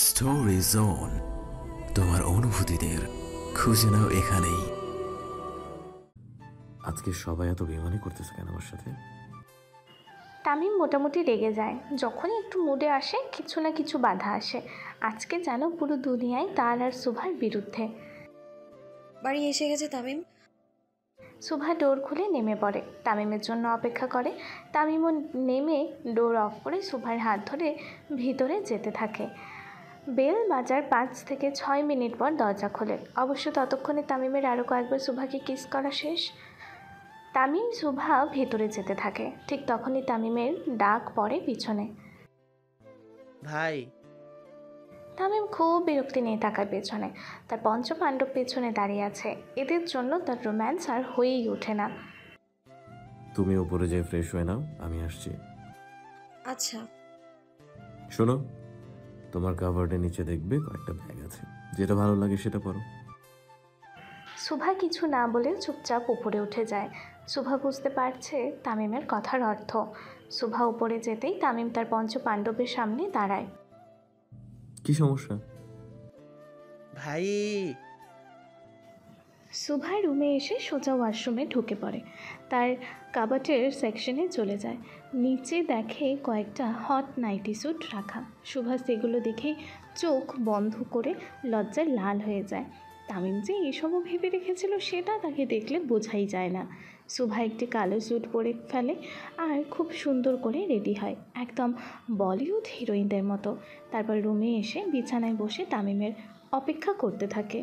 Story zone, তোমার অনুভূতিদের খুঁজে নাও এখানেই। আজকে সবাই এত বেমানি করতেছে কেন আমার সাথে? তামিম মোটামুটি রেগে যায় যখনই একটু মুডে আসে, কিছু না কিছু বাধা আসে। আজকে যেন পুরো দুনিয়ায় তার আর সুভার বিরুদ্ধে। বাড়ি এসে গেছে তামিম। সুভা ডোর খুলে নেমে পড়ে, তামিমের জন্য অপেক্ষা করে। তামিমও নেমে ডোর অফ করে সুভার হাত ধরে ভিতরে যেতে থাকে। বেল বাজার 5 থেকে 6 মিনিট পর দরজা খোলে। অবশ্য ততক্ষণে তামিমের আরও কয়েকবার সুভাকে কিস করা শেষ। তামিম সুভা ভেতরে যেতে থাকে, ঠিক তখনই তামিমের ডাক পড়ে পিছনে। ভাই। তামিম খুব বিরক্তি নিয়ে তাকায় পেছনে। তার পঞ্চপাণ্ডব পেছনে দাঁড়িয়ে আছে। এদের জন্য তার রোম্যান্স আর হয়েই ওঠে না। তুমি উপরে যেয়ে ফ্রেশ হয়ে নাও, আমি আসছি। আচ্ছা। শোনো, তোমার কাভার্ডের নিচে দেখবে কয়েকটা ব্যাগ আছে, যেটা ভালো লাগে সেটা পরো। সুভা কিছু না বলে চুপচাপ উপরে উঠে যায়। সুভা বুঝতে পারছে তামিমের কথার অর্থ। সুভা উপরে যেতেই তামিম তার পঞ্চপাণ্ডবের সামনে দাঁড়ায়। কি সমস্যা? ভাই। সুভা রুমে এসে সোজা ওয়াশরুমে ঢুকে পড়ে। তার কাবাটের সেকশনে চলে যায়। নিচে দেখে কয়েকটা হট নাইটি স্যুট রাখা। সুভা সেগুলো দেখেই চোখ বন্ধ করে লজ্জায় লাল হয়ে যায়। তামিম যে এসবও ভেবে রেখেছিল সেটা তাকে দেখলে বোঝাই যায় না। সুভা একটি কালো স্যুট পরে ফেলে আর খুব সুন্দর করে রেডি হয়, একদম বলিউড হিরোইনদের মতো। তারপর রুমে এসে বিছানায় বসে তামিমের অপেক্ষা করতে থাকে।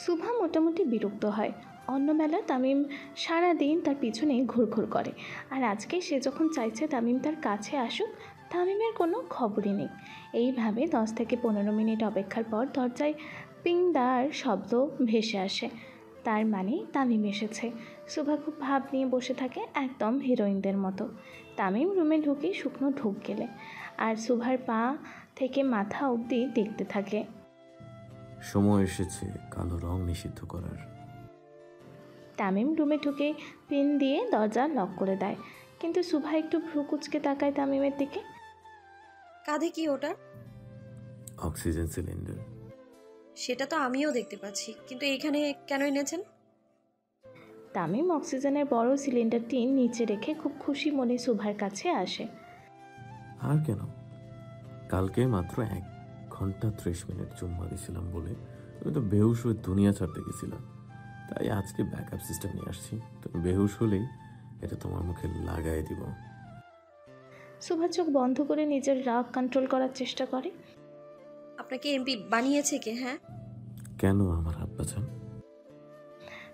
সুভা মোটামুটি বিরক্ত হয়। অন্য বেলা তামিম সারাদিন তার পিছনে ঘুরঘুর করে, আর আজকে সে যখন চাইছে তামিম তার কাছে আসুক, তামিমের কোনো খবরই নেই। এইভাবে 10 থেকে 15 মিনিট অপেক্ষার পর দরজায় পিং দার শব্দ ভেসে আসে। তার মানে তামিম এসেছে। সুভা খুব ভাব নিয়ে বসে থাকে, একদম হিরোইনদের মতো। তামিম রুমে ঢুকে শুকনো ঢুক গেলে আর সুভার পা থেকে মাথা অবধি দেখতে থাকে। সময় এসেছে কালো রং নিষিদ্ধ করার। তামিম রুমে ঢুকে পিন দিয়ে দরজা লক করে দেয়, কিন্তু সুভা একটু ভ্রু কুচকে তাকায় তামিমের দিকে। কাঁধে কি ওটা? Oxygen cylinder. সেটা তো আমিও দেখতে পাচ্ছি, কিন্তু এখানে কেন এনেছেন? তামিম অক্সিজেনের বড় সিলিন্ডারটি নিচে রেখে খুব খুশি মনে সুভার কাছে আসে। আর কেন, কালকে মাত্র 1 ঘন্টা 30 মিনিট চুম্মা দিয়েছিলাম বলে তুমি তো বেহুশ হয়ে দুনিয়া ছাড়তে গেছিলাম। তাই আজকে ব্যাকআপ সিস্টেম নিয়ে আসছি, তুমি বেহুশ হলেই এটা তোমার মুখে লাগাই দিব। সুভা চোখ বন্ধ করে নিজের রাগ কন্ট্রোল করার চেষ্টা করে। আপনাকে এমপি বানিয়েছে কে? হ্যাঁ, কেন আমার আব্বা চান?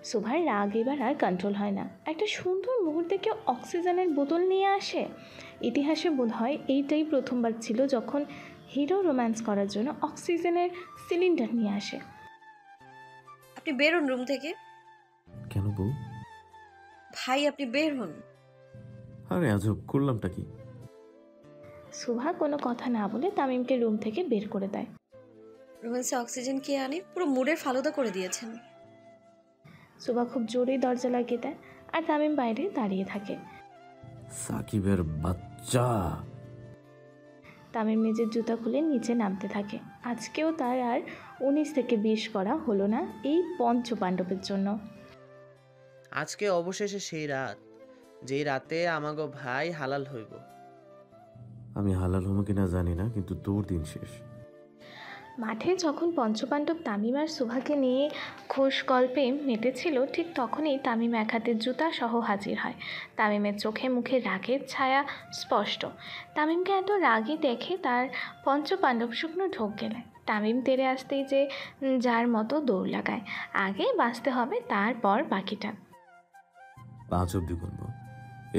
সুভার রাগ এবার আর কন্ট্রোল হয় না। একটা সুন্দর মুহূর্তে কেউ অক্সিজেনের বোতল নিয়ে আসে। ইতিহাসে বোধ হয় এইটাই প্রথমবার ছিল যখন হিরো রোম্যান্স করার জন্য অক্সিজেনের সিলিন্ডার নিয়ে আসে। আপনি বের হন রুম থেকে। কেন বউ? ভাই আপনি বের হন। আরে আজব করলামটা কি? সুভা কোনো কথা না বলে তামিমকে রুম থেকে বের করে দেয়। রোম্যান্সে অক্সিজেন কে আনে? পুরো মুডের ফালুদা করে দিয়েছেন। সুভা খুব জোরেই দরজা লাগিয়ে দেয় আর তামিম বাইরে দাঁড়িয়ে থাকে। সাকিবের বাচ্চা। তামিম নিজের জুতা খুলে নিচে নামতে থাকে। আজকেও তার আর 19 থেকে 20 করা হলো না এই পঞ্চপাণ্ডবের জন্য। আজকে অবশেষে সেই রাত, যেই রাতে আমাগো ভাই হালাল হইব। আমি হালাল হবো কিনা জানি না, কিন্তু তোর দিন শেষ। মাঠে যখন পঞ্চপাণ্ডব তামিম আর সুভাকে নিয়ে খোশ গল্পে মেতেছিল, ঠিক তখনই তামিম এক হাতে জুতা সহ হাজির হয়। তামিমের চোখে মুখে রাগের ছায়া স্পষ্ট। তামিমকে এত রাগী দেখে তার পঞ্চপাণ্ডব শুকনো ঢোক গেলে। তামিম তেড়ে আসতেই যে যার মতো দৌড় লাগায়, আগে বাঁচতে হবে তারপর বাকিটা। 5 অব্দি গুনবো,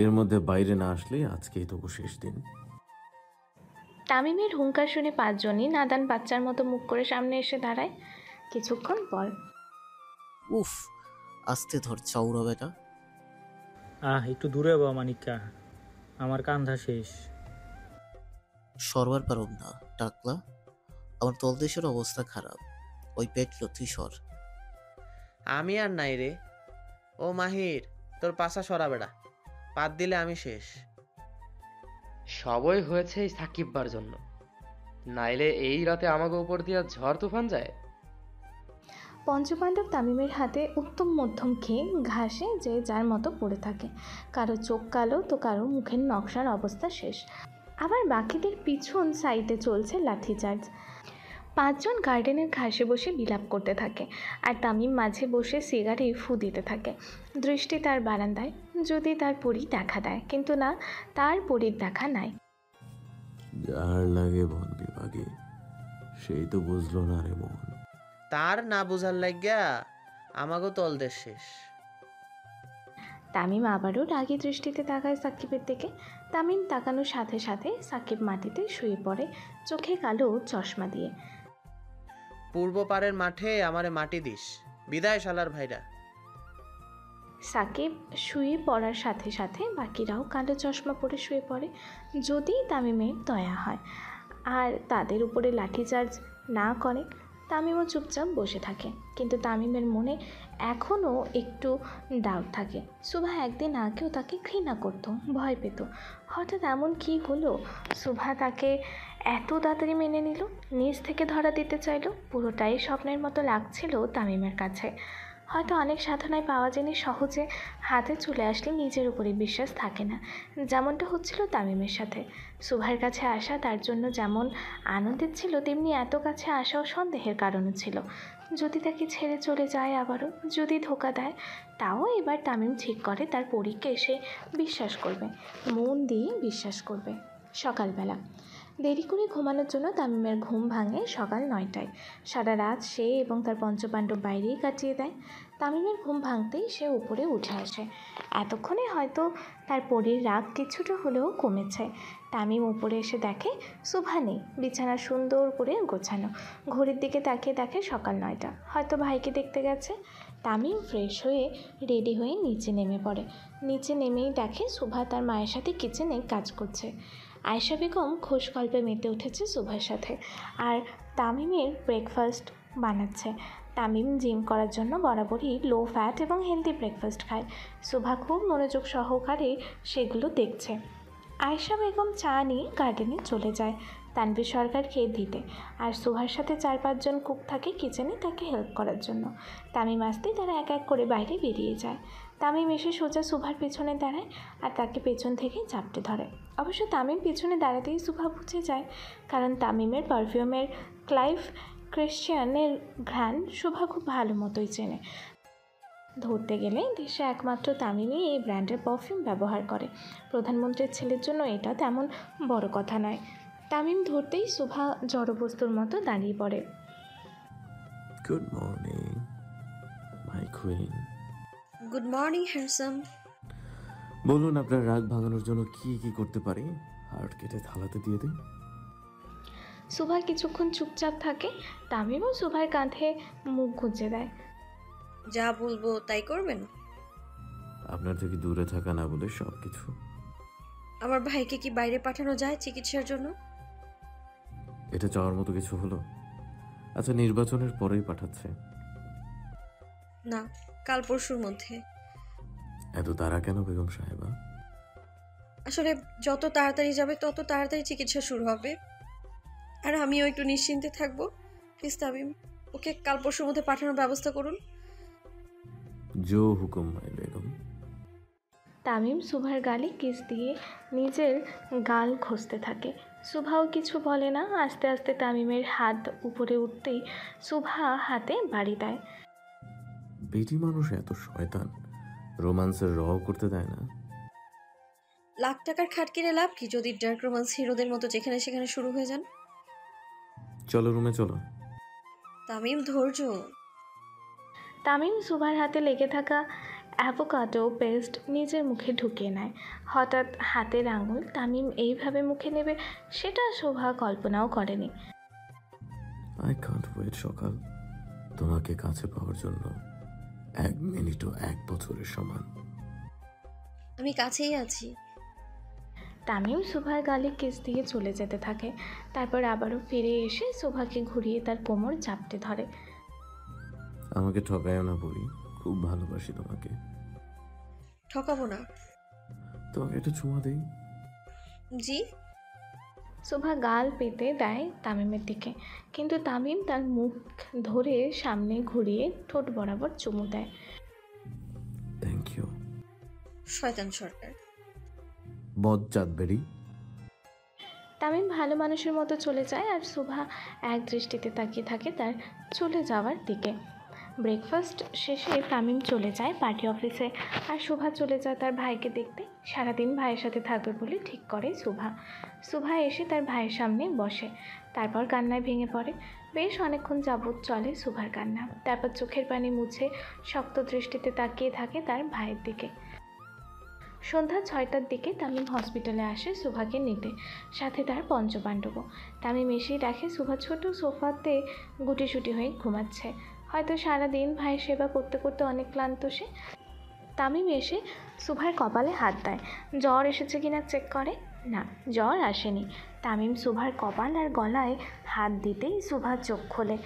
এর মধ্যে বাইরে না আসলে আজকেই তবু শেষ দিন। তামিমের হুঙ্কার শুনে 5জনই নাদান বাচ্চার মতো মুখ করে সামনে এসে দাঁড়ায়। কিছুক্ষণ পর উফ, আস্তে ধর চাউরা বেটা। একটু দূরে বা মানিকা, আমার কান্ধা শেষ। সরবার পারব না টাকলা, আমার তলদেশের অবস্থা খারাপ। ওই পেটলো তুই সর। আমি আর নাই রে। ও মাহির, তোর পাশা সরাবেড়া, পাত দিলে আমি শেষ। সবই হয়েছে এই সাকিববার জন্য। নাইলে এই রাতে আমাকে উপর দিয়া ঝড় তুফান যায়। পঞ্চপাণ্ডব তামিমের হাতে উত্তম মধ্যম খেয়ে ঘাসে যে যার মতো পড়ে থাকে। কারো চোখ কালো তো কারো মুখের নকশার অবস্থা শেষ। আবার বাকিদের পিছন সাইডে চলছে লাঠিচার্জ। 5 জন গার্ডেনের ঘাসে বসে বিলাপ করতে থাকে, আর তামিম মাঝে বসে সিগারে ফু দিতে থাকে। দৃষ্টি তার বারান্দায়, যদি তার পরী দেখা দেয়, কিন্তু না, তার পরীর দেখা নাই। যার লাগে বন বিভাগে সেই তো বুঝলো না রে মোহন। তার না বোঝার লাগিয়া আমাগো তলদেশ শেষ। তামিম আবারও রাগী দৃষ্টিতে তাকায় সাকিবের দিকে। তামিম তাকানোর সাথে সাথে সাকিব মাটিতে শুয়ে পড়ে, চোখে কালো চশমা দিয়ে। পূর্ব পারের মাঠে আমারে মাটি দিস, বিদায় শালার ভাইরা। সাকিব শুয়ে পড়ার সাথে সাথে বাকিরাও কালো চশমা পরে শুয়ে পড়ে, যদি তামিমের দয়া হয় আর তাদের উপরে লাঠিচার্জ না করে। তামিমও চুপচাপ বসে থাকে, কিন্তু তামিমের মনে এখনও একটু ডাউট থাকে। সুভা একদিন আগেও তাকে ঘৃণা করত, ভয় পেত। হঠাৎ এমন কী হলো সুভা তাকে এত তাড়াতাড়ি মেনে নিল, নিজ থেকে ধরা দিতে চাইল? পুরোটাই স্বপ্নের মতো লাগছিল তামিমের কাছে। হয়তো অনেক সাধনায় পাওয়া জিনিস সহজে হাতে চলে আসলে নিজের উপরে বিশ্বাস থাকে না, যেমনটা হচ্ছিল তামিমের সাথে। সুভার কাছে আসা তার জন্য যেমন আনন্দের ছিল, তেমনি এত কাছে আসাও সন্দেহের কারণও ছিল। যদি তাকে ছেড়ে চলে যায় আবারও, যদি ধোকা দেয়, তাও এবার তামিম ঠিক করে তার পরীকে এসে বিশ্বাস করবে, মন দিয়ে বিশ্বাস করবে। সকালবেলা দেরি করে ঘুমানোর জন্য তামিমের ঘুম ভাঙে সকাল 9টায়। সারা রাত সে এবং তার পঞ্চপাণ্ডব বাইরেই কাটিয়ে দেয়। তামিমের ঘুম ভাঙতেই সে উপরে উঠে আসে। এতক্ষণে হয়তো তার পরীর রাগ কিছুটা হলেও কমেছে। তামিম উপরে এসে দেখে সুভা নেই, বিছানা সুন্দর করে গোছানো। ঘড়ির দিকে তাকিয়ে দেখে সকাল 9টা, হয়তো ভাইকে দেখতে গেছে। তামিম ফ্রেশ হয়ে রেডি হয়ে নিচে নেমে পড়ে। নিচে নেমেই দেখে সুভা তার মায়ের সাথে কিচেনে কাজ করছে। আয়েশা বেগম খোশ গল্পে মেতে উঠেছে সুভার সাথে, আর তামিমের ব্রেকফাস্ট বানাচ্ছে। তামিম জিম করার জন্য বরাবরই লো ফ্যাট এবং হেলদি ব্রেকফাস্ট খায়। সুভা খুব মনোযোগ সহকারে সেগুলো দেখছে। আয়েশা বেগম চা নিয়ে গার্ডেনে চলে যায় তানভীর সরকারকে দিতে, আর সুভার সাথে 4-5 জন কুক থাকে কিচেনে তাকে হেল্প করার জন্য। তামিম আসতেই তারা এক এক করে বাইরে বেরিয়ে যায়। তামিম এসে সোজা সুভার পেছনে দাঁড়ায় আর তাকে পেছন থেকে চাপটে ধরে। অবশ্য তামিম পিছনে দাঁড়াতেই সুভা বুঝে যায়, কারণ তামিমের পারফিউমের ক্লাইভ ক্রিশ্চিয়ানের ঘ্রাণ সুভা খুব ভালো মতোই চেনে। ধরতে গেলে দেশে একমাত্র তামিমই এই ব্র্যান্ডের পারফিউম ব্যবহার করে। প্রধানমন্ত্রীর ছেলের জন্য এটা তেমন বড় কথা নয়। তামিম ধরতেই সুভা জড়বস্তুর মতো দাঁড়িয়ে পড়ে। Good morning my queen. Good morning handsome. বলুন আপনার রাগ ভাঙানোর জন্য কি কি করতে পারি? হার্ট কেটে থালাতে দিয়ে দিই। সুভা কিছুক্ষণ চুপচাপ থাকে। তামিমও সুভার কাঁধে মুখ গুঁজে দেয়। যা বলবো তাই করবেন? আপনার থেকে দূরে থাকা না বলে সব কিছু। আমার ভাইকে কি বাইরে পাঠানো যায় চিকিৎসার জন্য? এটা চাওয়ার মতো কিছু হলো? আচ্ছা, নির্বাচনের পরেই পাঠাচ্ছে। না, কাল পরশুর মধ্যে। এত তাড়া কেন বেগম সাহেবা? আসলে যত তাড়াতাড়ি যাবে তত তাড়াতাড়ি চিকিৎসা শুরু হবে, আর আমিও একটু নিশ্চিন্তে থাকবো। প্লিজ তামিম, ওকে কাল পরশুর মধ্যে পাঠানোর ব্যবস্থা করুন। জো হুকুম হয় বেগম। তামিম সুভার গালে কিস দিয়ে নিজের গাল ঘষতে থাকে। সুভাও কিছু বলে না। আস্তে আস্তে তামিমের হাত উপরে উঠতেই সুভা হাতে বাড়ি দেয়। বেটি মানুষ এত শয়তান, রোমান্সের র করতে দেয় না। লাখ টাকার খাট কিনে লাভ কি যদি ডার্ক রোমান্স হিরোদের মতো যেখানে সেখানে শুরু হয়ে যান? চলো রুমে চলো। তামিম, ধৈর্য। তামিম সুভার হাতে লেগে থাকা অ্যাভোকাডো পেস্ট নিজের মুখে ঢুকিয়ে নেয়। হঠাৎ হাতের আঙুল তামিম এইভাবে মুখে নেবে সেটা শোভা কল্পনাও করেনি। আই কান্ট ওয়েট সকাল, তোমাকে কাছে পাওয়ার জন্য 1 মিনিটও 1 বছরের সমান। আমি কাছেই আছি। তামিম সুভার গালে কিস দিয়ে চলে যেতে থাকে। তারপর আবারও ফিরে এসে সুভাকে ঘুরিয়ে তার কোমর চাপটে ধরে। আমাকে ঠকায়ও না বলি, খুব ভালোবাসি তোমাকে। ঠকাবো না। তোমাকে একটা চুমা দেই। জি। শোভা গাল পেতে দেয় তামিমের দিকে, কিন্তু তামিম তার মুখ ধরে সামনে ঘুরিয়ে ঠোঁট বরাবর চুমু দেয়। Thank you. শয়তান সরকার। বজ্জাত বেরি। তামিম ভালো মানুষের মতো চলে যায় আর শোভা এক দৃষ্টিতে তাকিয়ে থাকে তার চলে যাওয়ার দিকে। ব্রেকফাস্ট শেষে তামিম চলে যায় পার্টি অফিসে আর শোভা চলে যায় তার ভাইকে দেখতে। সারাদিন ভাইয়ের সাথে থাকবে বলে ঠিক করে শোভা এসে তার ভাইয়ের সামনে বসে, তারপর কান্নায় ভেঙে পড়ে। বেশ অনেকক্ষণ যাবৎ চলে শোভার কান্না, তারপর চোখের পানি মুছে শক্ত দৃষ্টিতে তাকিয়ে থাকে তার ভাইয়ের দিকে। সন্ধ্যা 6টার দিকে তামিম হসপিটালে আসে শোভাকে নিতে, সাথে তার পঞ্চপাণ্ডব। তামিম এসেই দেখে শোভা ছোট সোফাতে গুটিসুটি হয়ে ঘুমাচ্ছে। হয়তো সারাদিন ভাইয়ের সেবা করতে করতে অনেক ক্লান্ত সে। তামিম এসে শোভার কপালে হাত দেয়, জ্বর এসেছে কিনা চেক করে। না, জ্বর আসেনি। তামিম শোভার কপাল আর গলায় হাত দিতেই শোভা চোখ খোলে।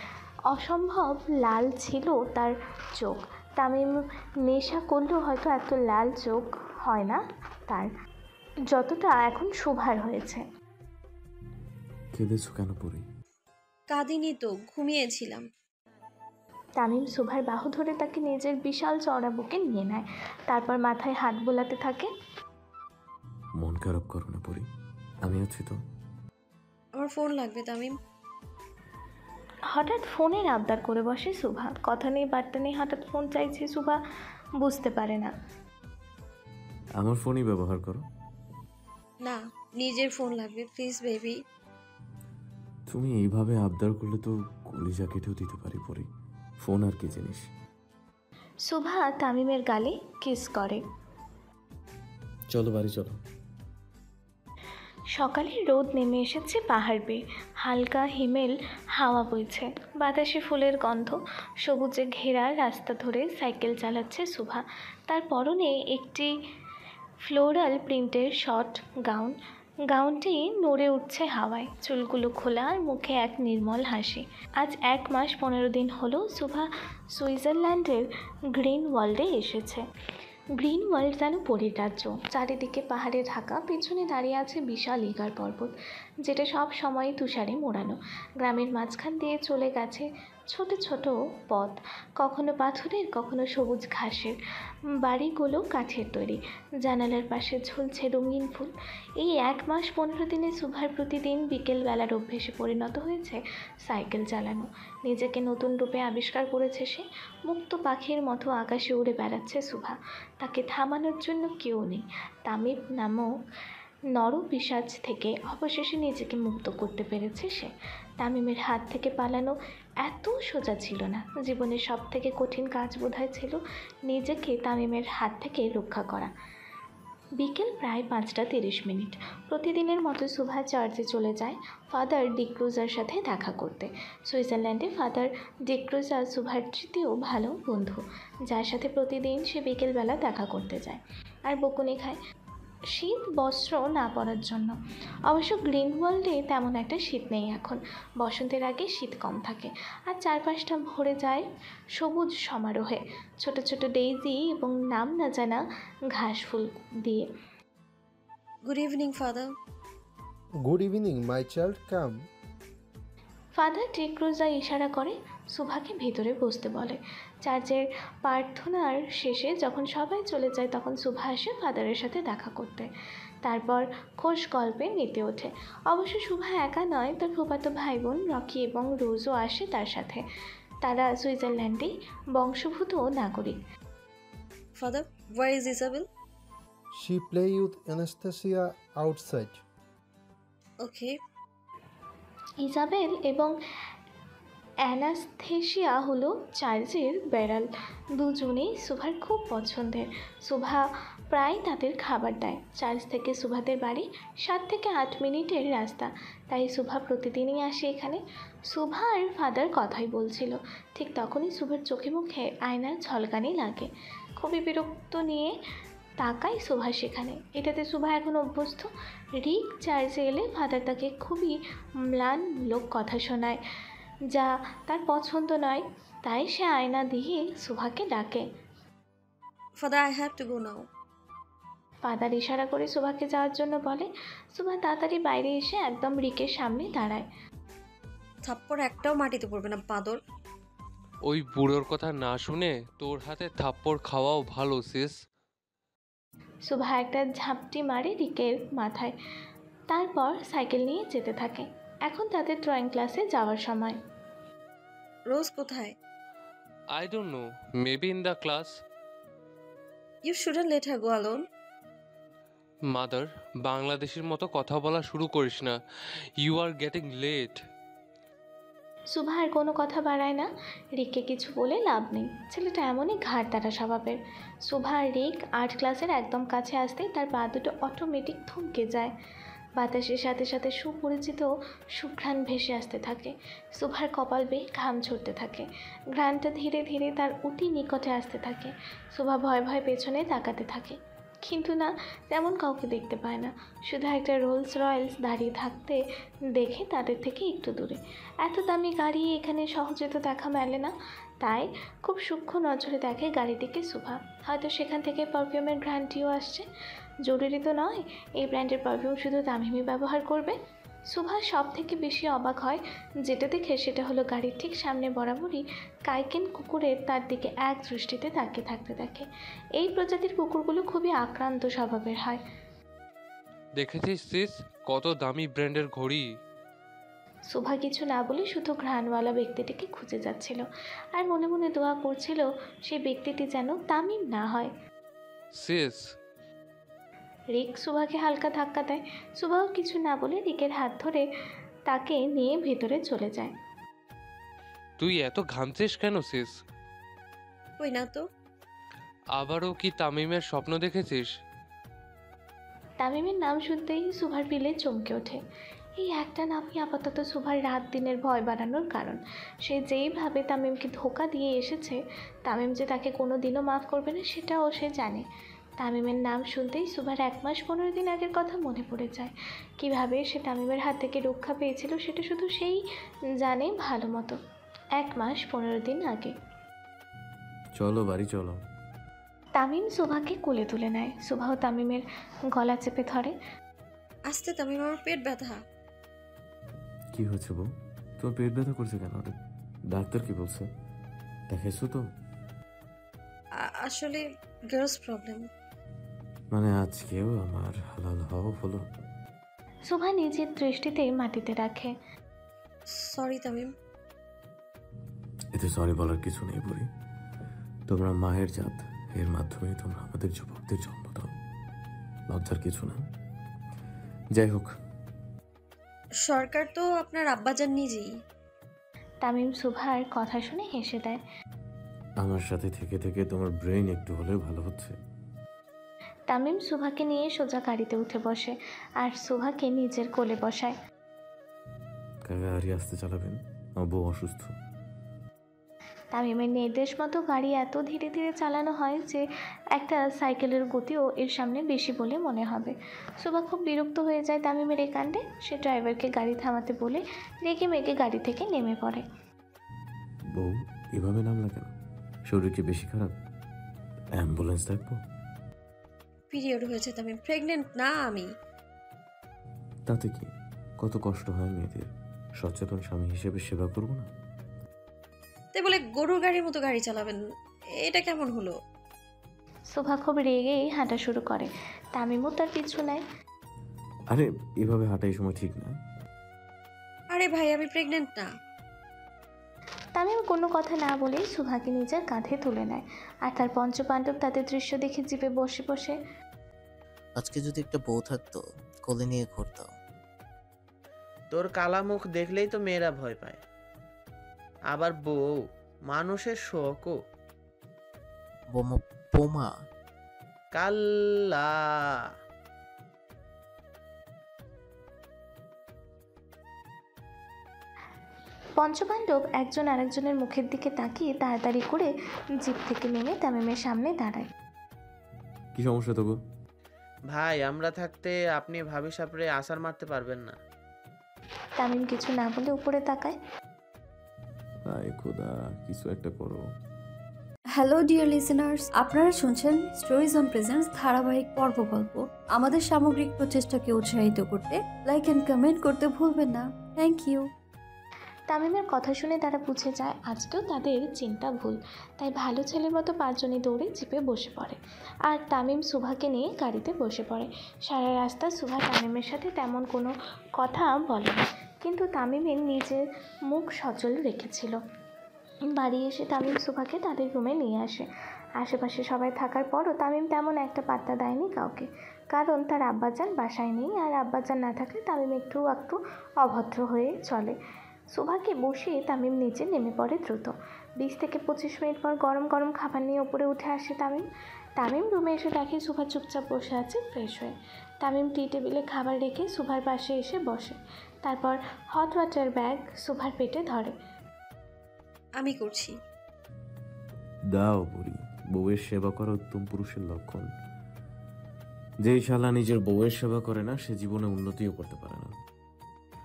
অসম্ভব লাল ছিল তার চোখ। তামিম নেশা করলেও হয়তো এত লাল চোখ হয় না তার, যতটা এখন শোভার হয়েছে। কেঁদেছো কেন পরি? কাঁদিনি তো, ঘুমিয়েছিলাম। তামিম শোভার বাহু ধরে তাকে নিজের বিশাল চওড়া বুকে নিয়ে নেয়, তারপর মাথায় হাত বোলাতে থাকে। মন খারাপ করো না পরি, আমি আছি তো। আমার ফোন লাগবে তামিম। হঠাৎ ফোনের আবদার করে বসে শোভা। কথা নেই বার্তা নেই, হঠাৎ ফোন চাইছে শোভা বুঝতে পারে না। আমার ফোনই ব্যবহার করো। না, নিজের ফোন লাগবে প্লিজ বেবি। তুমি এইভাবে আবদার করলে তো কলিজা কেটেও দিতে পারি পরি। ফোন আর কি জিনিস। শোভা তামিমের গালে কিস করে। চলো বাড়ি চলো। সকালে রোদ নেমে এসেছে পাহাড় বেয়ে, হালকা হিমেল হাওয়া বইছে, বাতাসে ফুলের গন্ধ। সবুজে ঘেরা রাস্তা ধরে সাইকেল চালাচ্ছে শোভা। তার পরনে একটি ফ্লোরাল প্রিন্টের শর্ট গাউনটি নড়ে উঠছে হাওয়ায়, চুলগুলো খোলা আর মুখে এক নির্মল হাসি। আজ 1 মাস 15 দিন হলো শোভা সুইজারল্যান্ডের গ্রিন ওয়ার্ল্ডে এসেছে। গ্রিন ওয়ার্ল্ড যেন পরীর রাজ্য, চারিদিকে পাহাড়ে ঢাকা, পেছনে দাঁড়িয়ে আছে বিশাল ইগার পর্বত, যেটা সব সময় তুষারে মোড়ানো। গ্রামের মাঝখান দিয়ে চলে গেছে ছোট ছোট পথ, কখনো পাথরের কখনো সবুজ ঘাসের। বাড়িগুলো কাঠের তৈরি, জানালার পাশে ঝুলছে রঙিন ফুল। এই 1 মাস 15 দিনে শোভার প্রতিদিন বিকেলবেলার অভ্যেসে পরিণত হয়েছে সাইকেল চালানো। নিজেকে নতুন রূপে আবিষ্কার করেছে সে। মুক্ত পাখির মতো আকাশে উড়ে বেড়াচ্ছে শোভা, তাকে থামানোর জন্য কেউ নেই। তামিম নামক নরপিশাচ থেকে অবশেষে নিজেকে মুক্ত করতে পেরেছে সে। তামিমের হাত থেকে পালানো এত সোজা ছিল না। জীবনের সব থেকে কঠিন কাজ বোধহয় ছিল নিজেকে তামিমের হাত থেকে রক্ষা করা। বিকেল প্রায় 5:30। প্রতিদিনের মতো শোভা চার্চে চলে যায় ফাদার ডিক্রুজার সাথে দেখা করতে। সুইজারল্যান্ডে ফাদার ডিক্রুজার শোভার তৃতীয় ভালো বন্ধু, যার সাথে প্রতিদিন সে বিকেলবেলা দেখা করতে যায় আর বকুনি খায় শীত বস্ত্র না পরার জন্য। অবশ্য গ্রিন ওয়ার্ল্ডে তেমন একটা শীত নেই এখন, বসন্তের আগে শীত কম থাকে আর চারপাশটা ভরে যায় সবুজ সমারোহে, ছোট ছোট ডেইজি এবং নাম না জানা ঘাস ফুল দিয়ে। Good evening father. Good evening, my child. Come. Father D'Cruza ইশারা করে শোভাকে ভেতরে বসতে বলে। চার্চের প্রার্থনার শেষে যখন সবাই চলে যায় তখন শোভা আসে ফাদারের সাথে দেখা করতে, তারপর খোশ গল্পে মেতে ওঠে। অবশ্য শোভা একা নয়, তার ফুফাতো ভাই বোন রকি এবং রোজও আসে তার সাথে। তারা সুইজারল্যান্ডেই বংশভূত নাগরিক। Father, where is Isabel? She play with Anastasia outside. Okay. Isabel এবং অ্যানাস্থেসিয়া হলো চার্চের বেড়াল, দুজনেই শোভার খুব পছন্দের। শোভা প্রায় তাদের খাবার দেয়। চার্চ থেকে শোভাদের বাড়ি 7 থেকে 8 মিনিটের রাস্তা, তাই শোভা প্রতিদিনই আসে এখানে। শোভা আর ফাদার কথাই বলছিল, ঠিক তখনই শোভার চোখে মুখে আয়নার ঝলকানি লাগে। খুবই বিরক্ত নিয়ে তাকাই শোভা সেখানে। এটাতে শোভা এখন অভ্যস্ত। রিক চার্চে এলে ফাদার তাকে খুবই ম্লানমূলক কথা শোনায়, যা তার পছন্দ নয়, তাই সে আয়না দিয়ে শোভাকে ডাকে। Father, I have to go now. Father ইশারা করে সুভাকে যাওয়ার জন্য বলে। সুভা তাড়াতাড়ি বাইরে এসে একদম রিকের সামনে দাঁড়ায়। থাপ্পড় একটাও মাটিতে পড়বে না বাদর। ওই বুড়োর কথা না শুনে তোর হাতে থাপ্পড় খাওয়াও ভালো সিস। সুভা একটা ঝাপটি মারে রিকের মাথায়, তারপর সাইকেল নিয়ে যেতে থাকে। এখন তাদের ড্রয়িং ক্লাসে যাওয়ার সময়। রোজ কোথায়? I don't know, maybe in the class. You shouldn't let her go alone. Mother, বাংলাদেশের মতো কথা বলা শুরু করিস না। You are getting late. Shubha আর কোনো কথা বাড়ায় না। রিককে কিছু বলে লাভ নেই, ছেলেটা এমনই ঘাড় দ্বারা স্বভাবের। সুভা আর রিক আর্ট ক্লাসের একদম কাছে আসতেই তার পা দুটো অটোমেটিক থমকে যায়। বাতাসের সাথে সাথে সুপরিচিত সুঘ্রাণ ভেসে আসতে থাকে। সুভার কপাল বেয়ে ঘাম ছুটতে থাকে। ঘ্রাণটা ধীরে ধীরে তার অতি নিকটে আসতে থাকে। সুভা ভয়ে ভয়ে পেছনে তাকাতে থাকে, কিন্তু না, তেমন কাউকে দেখতে পায় না। শুধু একটা রোলস রয়েলস দাঁড়িয়ে থাকতে দেখে তাদের থেকে একটু দূরে। এত দামি গাড়ি এখানে সহজে তো দেখা মেলে না, তাই খুব সূক্ষ্ম নজরে দেখে গাড়িটিকে সুভা। হয়তো সেখান থেকে পারফিউমের ঘ্রাণটিও আসছে। জরুরি তো নয় এই ব্র্যান্ডের পারফিউম শুধু তামিমই ব্যবহার করবে। সুভা সব থেকে বেশি অবাক হয় যেটা দেখে, সেটা হলো গাড়ির ঠিক সামনে বরাবরই কাইকেন কুকুরের তার দিকে এক দৃষ্টিতে তাকিয়ে থাকতে দেখে। এই প্রজাতির কুকুরগুলো খুবই আক্রান্ত স্বভাবের হয়। দেখেছিস সিস, কত দামি ব্র্যান্ডের ঘড়ি। সুভা কিছু না বলে শুধু ঘ্রাণওয়ালা ব্যক্তিটিকে খুঁজে যাচ্ছিল, আর মনে মনে দোয়া করছিল সেই ব্যক্তিটি যেন তামিম না হয়। সিস, রিক সুভাকে হালকা ধাক্কা দেয়। সুভাও কিছু না বলে রিকের হাত ধরে তাকে নিয়ে ভেতরে চলে যায়। তুই এত ঘামছিস কেন সিস? কই না তো। আবারও কি তামিমের স্বপ্ন দেখেছিস? তামিমের নাম শুনতেই সুভার পিলে চমকে ওঠে। এই একটা নামই আপাতত সুভার রাত দিনের ভয় বাড়ানোর কারণ। সে যেইভাবে তামিমকে ধোঁকা দিয়ে এসেছে, তামিম যে তাকে কোনো দিনও মাফ করবে না সেটাও সে জানে। তামিমের নাম শুনতেই সুভার 1 মাস 15 দিন আগের কথা মনে পড়ে যায়। কিভাবে সে তামিমের হাত থেকে রক্ষা পেয়েছিল সেটা শুধু সেই জানে ভালো মতো। 1 মাস 15 দিন আগে। চলো বাড়ি চলো। তামিম সুভাকে কোলে তুলে নেয়। সুভাও তামিমের গলা চেপে ধরে। আস্তে তামিম, আমার পেট ব্যথা। কি হয়েছে বউ? তোমার পেট ব্যথা করছে কেন? ডাক্তার কি বলছে? দেখাইছো তো? আসলে গার্লস প্রবলেম। মানে আজকেও আমার হালাল হওয়া হলো? সুভা নিজের দৃষ্টিতে মাটিতে রাখে। সরি তামিম। এতে সরি বলার কিছু নেই বুড়ি। তোমরা মায়ের জাত, এর মাধ্যমে তোমরা আমাদের যুবকদের জন্ম দাও। লজ্জার কিছু না। যাই হোক, সরকার তো আপনার আব্বাজান নিজেই। তামিম সুভার কথা শুনে হেসে দেয়। আমার সাথে থেকে থেকে তোমার ব্রেন একটু হলেও ভালো হচ্ছে। তামিম সুভাকে নিয়ে সোজা গাড়িতে উঠে বসে আর সুভাকে নিজের কোলে বসায়। কাকা গাড়ি আসতে চালাবেন, আমার বউ অসুস্থ। তামিমের নির্দেশ মতো গাড়ি এত ধীরে ধীরে চালানো হয় যে একটা সাইকেলের গতিও এর সামনে বেশি বলে মনে হবে। সুভা খুব বিরক্ত হয়ে যায় তামিমের এই কাণ্ডে। সে ড্রাইভারকে গাড়ি থামাতে বলে রেগে মেগে গাড়ি থেকে নেমে পড়ে। বউ এভাবে নামলা কেন? শরীর কি বেশি খারাপ? অ্যাম্বুলেন্স ডাকবো? পিরিয়ড হয়েছে তামিম, প্রেগনেন্ট না আমি। তাতে কি? কত কষ্ট হয় মেয়েদের। সচেতন স্বামী হিসেবে সেবা করবো না? তাই বলে গরুর গাড়ির মতো গাড়ি চালাবেন, এটা কেমন হলো? সুভা খুব রেগেই হাঁটা শুরু করে। তামিমও তার পিছু নেয়। আরে এভাবে হাঁটাই সময় ঠিক না। আরে ভাই, আমি প্রেগনেন্ট না। তামিম কোনো কথা না বলেই সুভাকে নিজের কাঁধে তুলে নেয় আর তার পঞ্চপাণ্ডব তাদের দৃশ্য দেখে জিপে বসে বসে। আজকে যদি একটা বউ থাকতো, কোলে নিয়ে ঘুরতাম। তোর কালা মুখ দেখলেই তো মেয়েরা ভয় পায়। আবার বউ, মানুষের শখও। বোমা। কাল্লা। পঞ্চপাণ্ডব একজন আরেকজনের মুখের দিকে তাকিয়ে তাড়াতাড়ি করে জিপ থেকে নেমে তামিমের সামনে দাঁড়ায়। কি সমস্যা তবু? ভাই, আমরা থাকতে আপনি ভাবি সাপড়ে আসার মারতে পারবেন না। তামিম কিছু না বলে উপরে তাকায়। আয় খোদা, কিছু একটা করো। হ্যালো ডিয়ার লিসেনার্স, আপনারা শুনছেন স্টোরিজ অন প্রেজেন্স ধারাবাহিক পর্ব গল্প। আমাদের সামগ্রিক প্রচেষ্টাকে উৎসাহিত করতে লাইক অ্যান্ড কমেন্ট করতে ভুলবেন না। Thank you. তামিমের কথা শুনে তারা বুঝে যায় আজকেও তাদের চিন্তা ভুল, তাই ভালো ছেলের মতো 5 জনই দৌড়ে জিপে বসে পড়ে আর তামিম সুভাকে নিয়ে গাড়িতে বসে পড়ে। সারা রাস্তা সুভা তামিমের সাথে তেমন কোনো কথা বলে না, কিন্তু তামিমের নিজের মুখ সচল রেখেছিল। বাড়ি এসে তামিম সুভাকে তাদের রুমে নিয়ে আসে। আশেপাশে সবাই থাকার পরও তামিম তেমন একটা পাত্তা দেয়নি কাউকে, কারণ তার আব্বাজান বাসায় নেই, আর আব্বাজান না থাকলে তামিম একটু অভদ্র হয়ে চলে। সুভাকে বসিয়ে তামিম নিচে নেমে পড়ে দ্রুত। 20 থেকে 25 মিনিট পর গরম গরম খাবার নিয়ে উপরে উঠে আসে তামিম রুমে এসে দেখে সুভা চুপচাপ বসে আছে ফ্রেশ হয়ে। তামিম টি টেবিলে খাবার রেখে সুভার পাশে এসে বসে, তারপর হট ওয়াটার ব্যাগ সুভার পেটে ধরে। আমি করছি। দাও বুড়ি, বউয়ের সেবা করা উত্তম পুরুষের লক্ষণ। যেই শালা নিজের বউয়ের সেবা করে না সে জীবনে উন্নতিও করতে পারে না।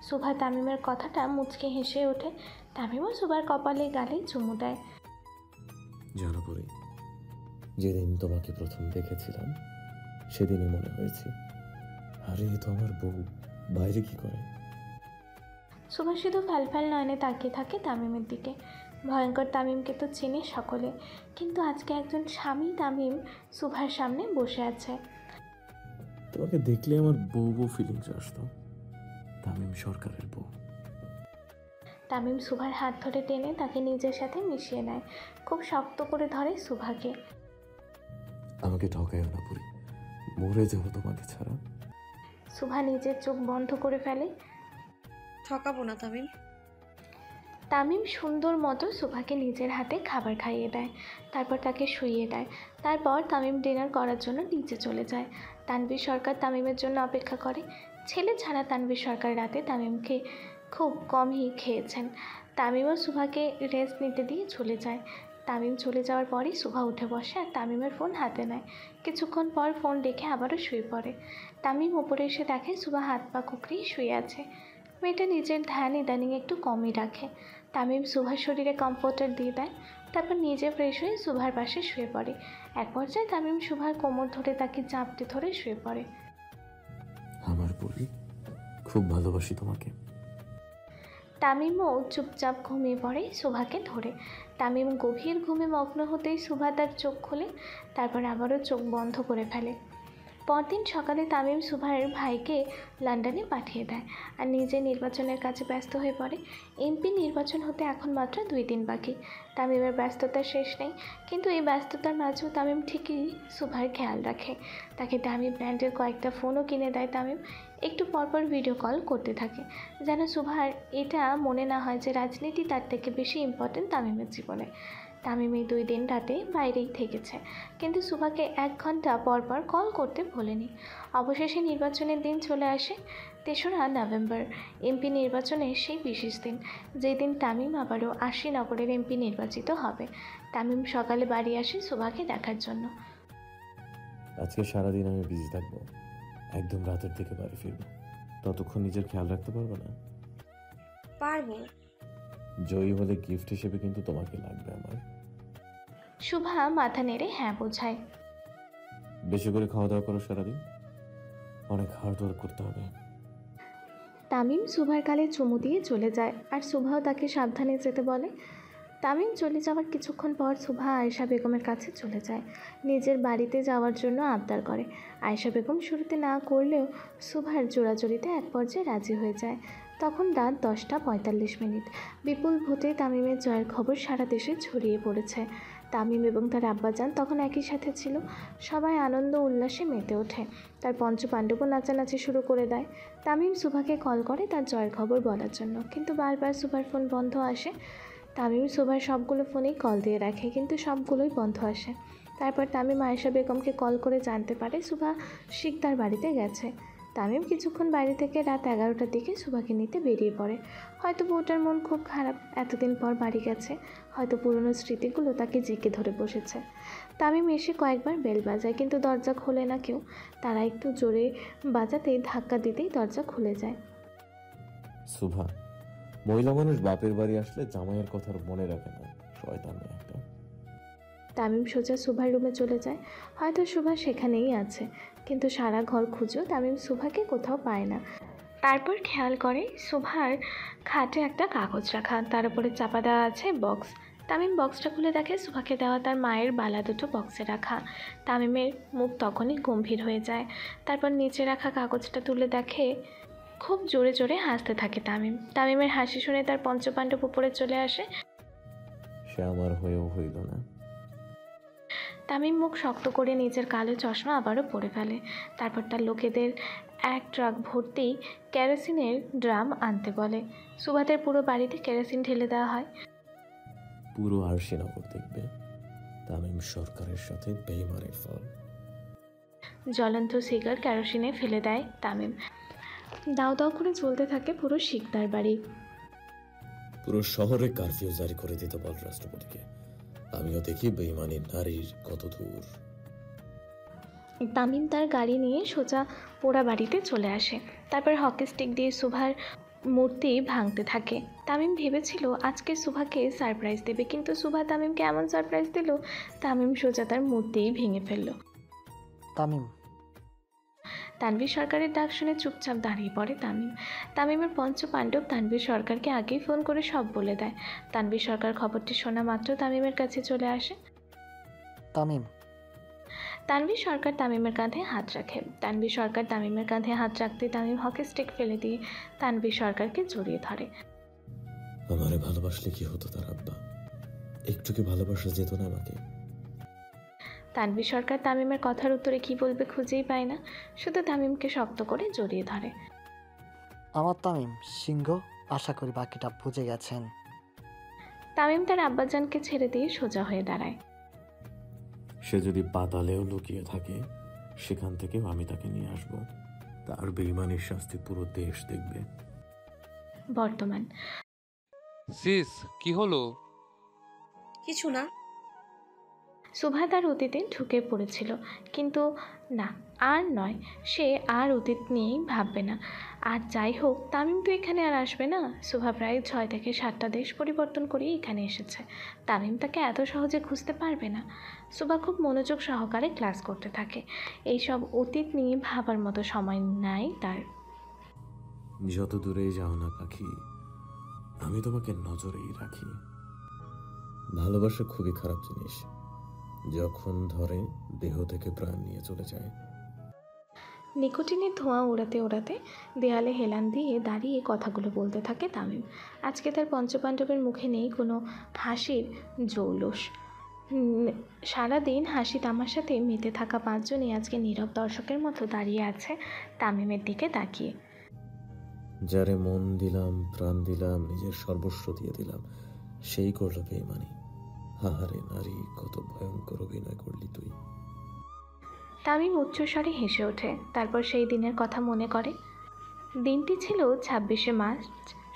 সুভা তামিমের কথাটা মুচকে হেসে ওঠে। তামিমও সুভার কপালে গালে চুমু দেয়। জানো বুড়ি, যেদিন তোমাকে প্রথম দেখেছিলাম সেদিনই মনে হয়েছে, আরে এ তো আমার বউ, বাইরে কি করে। সুভা শুধু ফ্যালফ্যাল নয়নে তাকিয়ে থাকে তামিমের দিকে। ভয়ঙ্কর তামিমকে তো চেনে সকলে, কিন্তু আজকে একজন স্বামী তামিম সুভার সামনে বসে আছে। তোমাকে দেখলে আমার বউ বউ ফিলিংস আসতো। তামিম সরকারের বউ। তামিম সুভার হাত ধরে টেনে তাকে নিজের সাথে মিশিয়ে নেয়, খুব শক্ত করে ধরে সুভাকে। আমাকে ঠকাইও না বুড়ি, মরে যাবো তোমাকে ছাড়া। সুভা নিজের চোখ বন্ধ করে ফেলে। ঠকাবো না তামিম। তামিম সুন্দর মতো সুভাকে নিজের হাতে খাবার খাইয়ে দেয়, তারপর তাকে শুইয়ে দেয়। তারপর তামিম ডিনার করার জন্য নিচে চলে যায়। তানভীর সরকার তামিমের জন্য অপেক্ষা করে। ছেলে ছাড়া তানভীর সরকার রাতে তামিমকে খুব কমই খেয়েছেন। তামিমও সুভাকে রেস্ট নিতে দিয়ে চলে যায়। তামিম চলে যাওয়ার পরই সুভা উঠে বসে আর তামিমের ফোন হাতে নেয়। কিছুক্ষণ পর ফোন রেখে আবারও শুয়ে পড়ে। তামিম উপরে এসে দেখে সুভা হাত পা কুকড়িয়ে শুয়ে আছে। মেয়েটা নিজের ধ্যান ইদানিং একটু কমই রাখে। তামিম সুভার শরীরে কমফোর্টার দিয়ে দেয়, তারপর নিজে ফ্রেশ হয়ে সুভার পাশে শুয়ে পড়ে। এক পর্যায়ে তামিম সুভার কোমর ধরে তাকে চাপটে ধরে শুয়ে পড়ে। আমার বুড়ি, খুব ভালোবাসি তোমাকে। তামিমও চুপচাপ ঘুমিয়ে পড়ে সুভাকে ধরে। তামিম গভীর ঘুমে মগ্ন হতেই সুভা তার চোখ খোলে, তারপর আবারও চোখ বন্ধ করে ফেলে। পরদিন সকালে তামিম সুভার ভাইকে লন্ডনে পাঠিয়ে দেয় আর নিজে নির্বাচনের কাজে ব্যস্ত হয়ে পড়ে। এমপি নির্বাচন হতে এখন মাত্র 2 দিন বাকি। তামিমের ব্যস্ততার শেষ নেই, কিন্তু এই ব্যস্ততার মাঝেও তামিম ঠিকই সুভার খেয়াল রাখে। তাকে দামি ব্র্যান্ডের কয়েকটা ফোনও কিনে দেয় তামিম। একটু পরপর ভিডিও কল করতে থাকে, যেন সুভার এটা মনে না হয় যে রাজনীতি তার থেকে বেশি ইম্পর্টেন্ট তামিমের জীবনে। তামিম এই 2 দিন রাতে বাইরেই থেকেছে, কিন্তু সুভাকে 1 ঘন্টা পরপর কল করতে ভোলেনি। অবশেষে নির্বাচনের দিন চলে আসে, 3রা নভেম্বর, এমপি নির্বাচনের সেই বিশেষ দিন, যেদিন তামিম আবারও আশিনগরের এমপি নির্বাচিত হবে। তামিম সকালে বাড়ি আসে সুভাকে দেখার জন্য। আজকে সারাদিন আমি বিজি থাকবো, একদম রাতের দিকে বাড়ি ফিরবো। ততক্ষণ নিজের খেয়াল রাখতে পারবে না? পারবো। জয়ী হলে গিফট হিসেবে কিন্তু তোমাকে লাগবে আমার। সুভা মাথা নেড়ে হ্যাঁ বোঝায়। বেশি করে খাওয়া দাওয়া করো সারাদিন, অনেক হার্ড ওয়ার্ক করতে হবে। তামিম সুভার গালে চুমু দিয়ে চলে যায় আর সুভাও তাকে সাবধানে যেতে বলে। তামিম চলে যাওয়ার কিছুক্ষণ পর সুভা আয়েশা বেগমের কাছে চলে যায়। নিজের বাড়িতে যাওয়ার জন্য আবদার করে। আয়েশা বেগম শুরুতে না করলেও সুভার জোড়াজড়িতে এক পর্যায়ে রাজি হয়ে যায়। তখন রাত 10:45। বিপুল ভোটে তামিমের জয়ের খবর সারা দেশে ছড়িয়ে পড়েছে। তামিম এবং তার আব্বাজান তখন একই সাথে ছিল। সবাই আনন্দ উল্লাসে মেতে ওঠে। তার পঞ্চপাণ্ডবও নাচানাচি শুরু করে দেয়। তামিম সুভাকে কল করে তার জয়ের খবর বলার জন্য, কিন্তু বারবার সুভার ফোন বন্ধ আসে। তামিম সুভার সবগুলো ফোনেই কল দিয়ে রাখে, কিন্তু সবগুলোই বন্ধ আসে। তারপর তামিম আয়েশা বেগমকে কল করে জানতে পারে সুভা শিকদার বাড়িতে গেছে। তামিম কিছুক্ষণ বাইরে থেকে রাত 11টার দিকে সুভাকে নিতে বেরিয়ে পড়ে। হয়তো বউটার মন খুব খারাপ, এতদিন পর বাড়ি গেছে, হয়তো পুরনো স্মৃতিগুলো তাকে জেঁকে ধরে বসেছে। তামিম এসে কয়েকবার বেল বাজায়, কিন্তু দরজা খোলে না কেউ। তারা একটু জোরে বাজাতেই ধাক্কা দিতেই দরজা খুলে যায়। সুভা, মহিলা মানুষ বাপের বাড়ি আসলে জামাইয়ের কথা মনে রাখে না, শয়তান একটা। তামিম সোজা সুভার রুমে চলে যায়। হয়তো সুভা সেখানেই আছে, কিন্তু সারা ঘর খুঁজেও তামিম সুভাকে কোথাও পায় না। তারপর খেয়াল করে সুভার খাটে একটা কাগজ রাখা, তার উপরে চাপা দেওয়া আছে বক্স। তামিম বক্সটা খুলে দেখে সুভাকে দেওয়া তার মায়ের বালা দুটো বক্সে রাখা। তামিমের মুখ তখনই গম্ভীর হয়ে যায়। তারপর নিচে রাখা কাগজটা তুলে দেখে, খুব জোরে জোরে হাসতে থাকে তামিম। তামিমের হাসি শুনে তার পঞ্চপাণ্ডব উপরে চলে আসে। সে আমার হয়েও হইল না। তামিম মুখ শক্ত করে নিজের কালো চশমা আবারও পরে ফেলে। তারপর তার লোকেদের এক ট্রাক ভর্তি কেরোসিনের ড্রাম আনতে বলে। সুভাতের পুরো বাড়িতে কেরোসিন ঢেলে দেওয়া হয়। পুরো আরশিনগর দেখবে তামিম সরকারের সাথে বেইমানের ফল। জ্বলন্ত সিগার কেরোসিনে ফেলে দেয় তামিম। দাও দাও করে জ্বলতে থাকে পুরো শিকদার বাড়ি। পুরো শহরে কারফিউ জারি করে দিতে বল রাষ্ট্রপতিকে। আমিও দেখি বেইমানের নারীর কত দূর। তামিম তার গাড়ি নিয়ে সোজা পোড়া বাড়িতে চলে আসে। তারপর হকি স্টিক দিয়ে সুভার মূর্তি ভাঙতে থাকে। তামিম ভেবেছিল আজকে সুভাকে সারপ্রাইজ দেবে, কিন্তু সুভা তামিমকে এমন সারপ্রাইজ দিল, তামিম সোজা তার মূর্তিই ভেঙে ফেলল। তামিম। তানভীর সরকারের ডাক শুনে চুপচাপ দাঁড়িয়ে পড়ে তামিম। তামিমের পঞ্চপাণ্ডব তানভীর সরকারকে আগেই ফোন করে সব বলে দেয়। তানভীর সরকার খবরটি শোনা মাত্র তামিমের কাছে চলে আসে। তামিম। তানভীর সরকার তামিমের কাঁধে হাত রাখে। তানভীর সরকার তামিমের কাঁধে হাত রাখতে তামিম হকি স্টিক ফেলে দিয়ে তানভীর সরকারকে জড়িয়ে ধরে। আমারে ভালোবাসলে কি হতো তার আব্বা? একটু কি ভালোবাসা যেত না আমাকে? তানভীর সরকার তামিমের কথার উত্তরে কি বলবে খুঁজেই পায় না, শুধু তামিমকে শক্ত করে জড়িয়ে ধরে। আমার তামিম সিংহ, আশা করি বাকিটা বুঝে গেছেন। তামিম তার আব্বাজানকে ছেড়ে দিয়ে সোজা হয়ে দাঁড়ায়। সে যদি পাতালেও লুকিয়ে থাকে, সেখান থেকেও আমি তাকে নিয়ে আসব। তার বেইমানির শাস্তি পুরো দেশ দেখবে। বর্তমান। সিস, কি হলো? কিছু না। সুভা তার অতীতে ঢুকে পড়েছিল, কিন্তু না, আর নয়, সে আর অতীত নিয়েই ভাববে না। আর যাই হোক, তামিম তো এখানে আর আসবে না। সুভা প্রায় 6 থেকে 7টা দেশ পরিবর্তন করেই এখানে এসেছে। তামিম তাকে এত সহজে খুঁজতে পারবে না। সুভা খুব মনোযোগ সহকারে ক্লাস করতে থাকে। এইসব অতীত নিয়ে ভাবার মতো সময় নাই তার। যত দূরেই যাও না পাখি, আমি তোমাকে নজরেই রাখি। ভালোবাসা খুবই খারাপ জিনিস, যখন ধরে দেহ থেকে প্রাণ নিয়ে চলে যায়। নিকোটিনের ধোঁয়া ওড়াতে ওড়াতে দেয়ালে হেলান দিয়ে দাঁড়িয়ে কথাগুলো বলতে থাকে তামিম। আজকে তার পঞ্চপাণ্ডবের মুখে নেই কোনো হাসির জৌলস। সারাদিন হাসি তামাশাতে মেতে থাকা 5 জনই আজকে নীরব দর্শকের মতো দাঁড়িয়ে আছে তামিমের দিকে তাকিয়ে। যারে মন দিলাম, প্রাণ দিলাম, নিজের সর্বস্ব দিয়ে দিলাম, সেই করলো বেইমানি। হাহারে নারী, কত ভয়ঙ্কর অভিনয় করলি তুই। তামিম উচ্চস্বরে হেসে ওঠে। তারপর সেই দিনের কথা মনে করে। দিনটি ছিল 26শে মার্চ,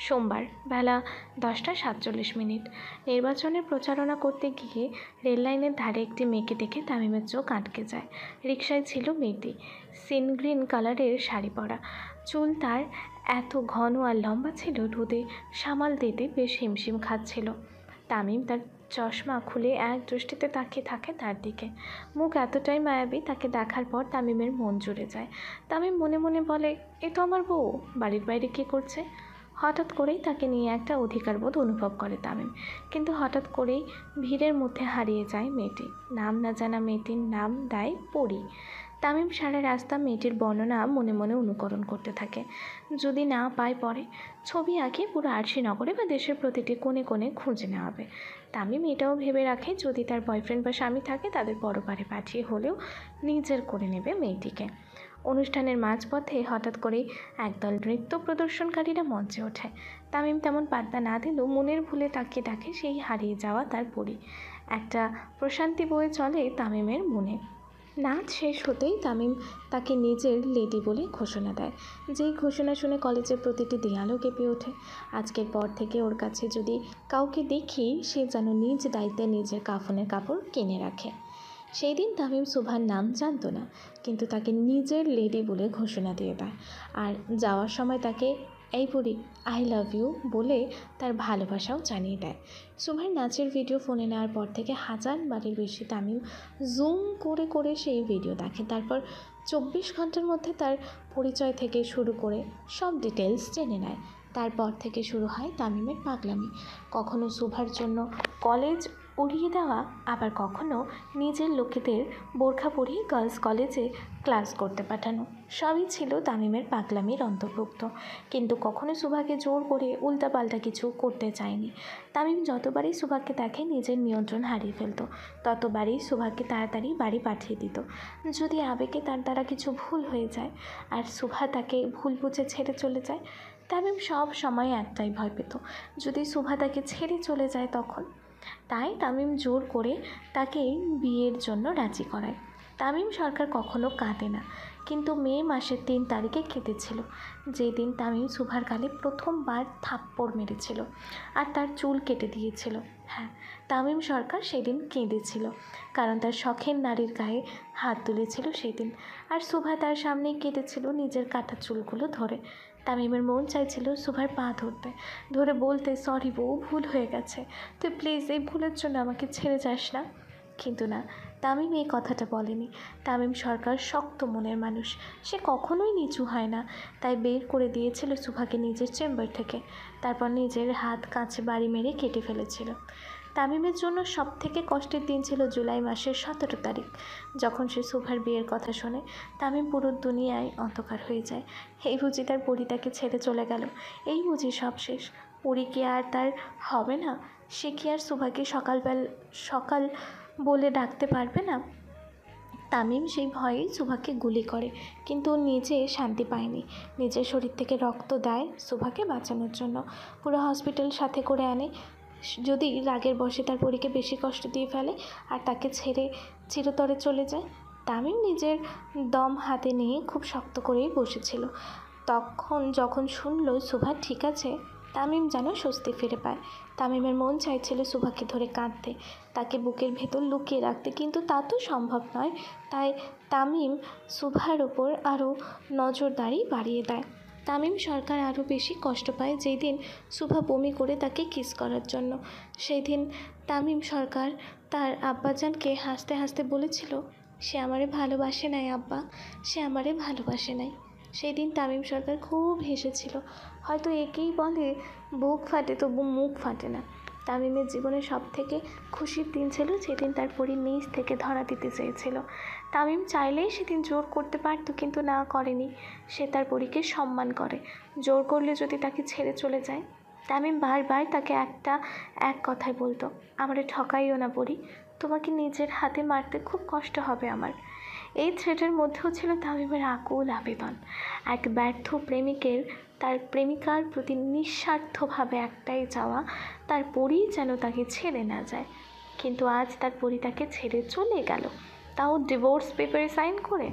সোমবার, বেলা 10:47। নির্বাচনের প্রচারণা করতে গিয়ে রেললাইনের ধারে একটি মেয়েকে দেখে তামিমের চোখ আটকে যায়। রিকশায় ছিল মেয়েটি, সিন গ্রিন কালারের শাড়ি পরা। চুল তার এত ঘন আর লম্বা ছিল, রোদে সামাল দিতে বেশ হিমশিম খাচ্ছিল। তামিম তার চশমা খুলে এক দৃষ্টিতে তাকিয়ে থাকে তার দিকে। মুখ এতটাই মায়াবী, তাকে দেখার পর তামিমের মন জুড়ে যায়। তামিম মনে মনে বলে, এ তো আমার বউ, বাড়ির বাইরে কী করছে? হঠাৎ করেই তাকে নিয়ে একটা অধিকারবোধ অনুভব করে তামিম। কিন্তু হঠাৎ করেই ভিড়ের মধ্যে হারিয়ে যায় মেয়েটি। নাম না জানা মেয়েটির নাম দেয় পরি। তামিম সারা রাস্তা মেয়েটির বর্ণনা মনে মনে অনুকরণ করতে থাকে। যদি না পায় পরে ছবি আঁকে পুরো আরশিনগরে বা দেশের প্রতিটি কোণে কোণে খুঁজে নেওয়া হবে। তামিম এটাও ভেবে রাখে, যদি তার বয়ফ্রেন্ড বা স্বামী থাকে তাদের পরপারে পাঠিয়ে হলেও নিজের করে নেবে মেয়েটিকে। অনুষ্ঠানের মাঝপথে হঠাৎ করেই একদল নৃত্য প্রদর্শনকারীরা মঞ্চে ওঠে। তামিম তেমন পাত্তা না দিলেও মনের ভুলে তাকিয়ে দেখে সেই হারিয়ে যাওয়া তার পরি। একটা প্রশান্তি বয়ে চলে তামিমের মনে। নাচ শেষ হতেই তামিম তাকে নিজের লেডি বলে ঘোষণা দেয়। যেই ঘোষণা শুনে কলেজের প্রতিটি দেয়ালও কেঁপে ওঠে। আজকের পর থেকে ওর কাছে যদি কাউকে দেখি, সে যেন নিজ দায়িত্বে নিজের কাফনের কাপড় কিনে রাখে। সেই দিন তামিম সুভার নাম জানতো না, কিন্তু তাকে নিজের লেডি বলে ঘোষণা দিয়ে দেয়। আর যাওয়ার সময় তাকে এই পরি আই লাভ ইউ বলে তার ভালোবাসাও জানিয়ে দেয়। সুভার নাচের ভিডিও ফোনে নেওয়ার পর থেকে 1000 বারের বেশি তামিম জুম করে করে সেই ভিডিও দেখে। তারপর 24 ঘন্টার মধ্যে তার পরিচয় থেকে শুরু করে সব ডিটেলস জেনে নেয়। তারপর থেকে শুরু হয় তামিমের পাগলামি। কখনো সুভার জন্য কলেজ উড়িয়ে দেওয়া, আবার কখনো নিজের লোকেদের বোরখা পরিয়ে গার্লস কলেজে ক্লাস করতে পাঠানো। সবই ছিল তামিমের পাগলামির অন্তর্ভুক্ত। কিন্তু কখনো সুভাকে জোর করে উল্টাপাল্টা কিছু করতে চায়নি। তামিম যতবারই সুভাকে দেখে নিজের নিয়ন্ত্রণ হারিয়ে ফেলত, ততবারই সুভাকে তাড়াতাড়ি বাড়ি পাঠিয়ে দিত। যদি আবেগে তার দ্বারা কিছু ভুল হয়ে যায় আর সুভা তাকে ভুল বুঝে ছেড়ে চলে যায়, তামিম সব সময় একটাই ভয় পেত, যদি সুভা তাকে ছেড়ে চলে যায় তখন। তাই তামিম জোর করে তাকে বিয়ের জন্য রাজি করায়। তামিম সরকার কখনো কাঁদে না, কিন্তু মে মাসের 3 তারিখে কেঁদেছিল, যেদিন তামিম সুভার গালে প্রথমবার থাপ্পড় মেরেছিল আর তার চুল কেটে দিয়েছিল। হ্যাঁ, তামিম সরকার সেদিন কেঁদেছিল, কারণ তার শখের নারীর গায়ে হাত তুলেছিল সেদিন। আর সুভা তার সামনেই কেঁদেছিল নিজের কাটা চুলগুলো ধরে। তামিমের মন চাইছিল সুভার পা ধরে বলতে, সরি বউ, ভুল হয়ে গেছে, তুই প্লিজ এই ভুলের জন্য আমাকে ছেড়ে যাস না। কিন্তু না, তামিম এই কথাটা বলেনি। তামিম সরকার শক্ত মনের মানুষ, সে কখনোই নিচু হয় না। তাই বের করে দিয়েছিল সুভাকে নিজের চেম্বার থেকে, তারপর নিজের হাত কাছে বাড়ি মেরে কেটে ফেলেছিল। তামিমের জন্য সবথেকে কষ্টের দিন ছিল জুলাই মাসের 17 তারিখ, যখন সে সুভার বিয়ের কথা শোনে। তামিম পুরো দুনিয়ায় অন্ধকার হয়ে যায়। এই বুঝি তার পরি তাকে ছেড়ে চলে গেল, এই বুঝি সব শেষ। পরি কি আর তার হবে না? সে কি আর সুভাকে সকাল বলে ডাকতে পারবে না? তামিম সেই ভয়েই সুভাকে গুলি করে, কিন্তু নিজে শান্তি পায়নি। নিজের শরীর থেকে রক্ত দেয় সুভাকে বাঁচানোর জন্য। পুরো হসপিটাল সাথে করে আনে, যদি রাগের বশে তার পরীকে বেশি কষ্ট দিয়ে ফেলে আর তাকে ছেড়ে চিরতরে চলে যায়। তামিম নিজের দম হাতে নিয়ে খুব শক্ত করেই বসেছিল। যখন শুনল সুভা ঠিক আছে, তামিম যেন স্বস্তি ফিরে পায়। তামিমের মন চাইছিল সুভাকে ধরে কাঁদতে, তাকে বুকের ভেতর লুকিয়ে রাখতে, কিন্তু তা তো সম্ভব নয়। তাই তামিম সুভার ওপর আরও নজরদারি বাড়িয়ে দেয়। তামিম সরকার আরও বেশি কষ্ট পায় যেই দিন সুভা বমি করে তাকে কিস করার জন্য। সেই দিন তামিম সরকার তার আব্বাজানকে হাসতে হাসতে বলেছিল, সে আমারে ভালোবাসে নাই আব্বা, সে আমারে ভালোবাসে নাই। সেই দিন তামিম সরকার খুব হেসেছিল। হয়তো একেই বলে বুক ফাটে তবু মুখ ফাটে না। তামিমের জীবনে সবথেকে খুশির দিন ছিল যেদিন তার পরি নিজ থেকে ধরা দিতে চেয়েছিল। তামিম চাইলেই সেদিন জোর করতে পারত, কিন্তু না করেনি। সে তার পরীকে সম্মান করে। জোর করলে যদি তাকে ছেড়ে চলে যায়, তামিম বারবার তাকে এক কথাই বলতো, আমারে ঠকাইও না পরি, তোমাকে নিজের হাতে মারতে খুব কষ্ট হবে আমার। এই থ্রেটের মধ্যেও ছিল তামিমের আকুল আবেদন। এক ব্যর্থ প্রেমিকের তার প্রেমিকার প্রতি নিঃস্বার্থভাবে একটাই চাওয়া, তার পরি যেন তাকে ছেড়ে না যায়। কিন্তু আজ তার পরি তাকে ছেড়ে চলে গেল, তাও ডিভোর্স পেপারে সাইন করে।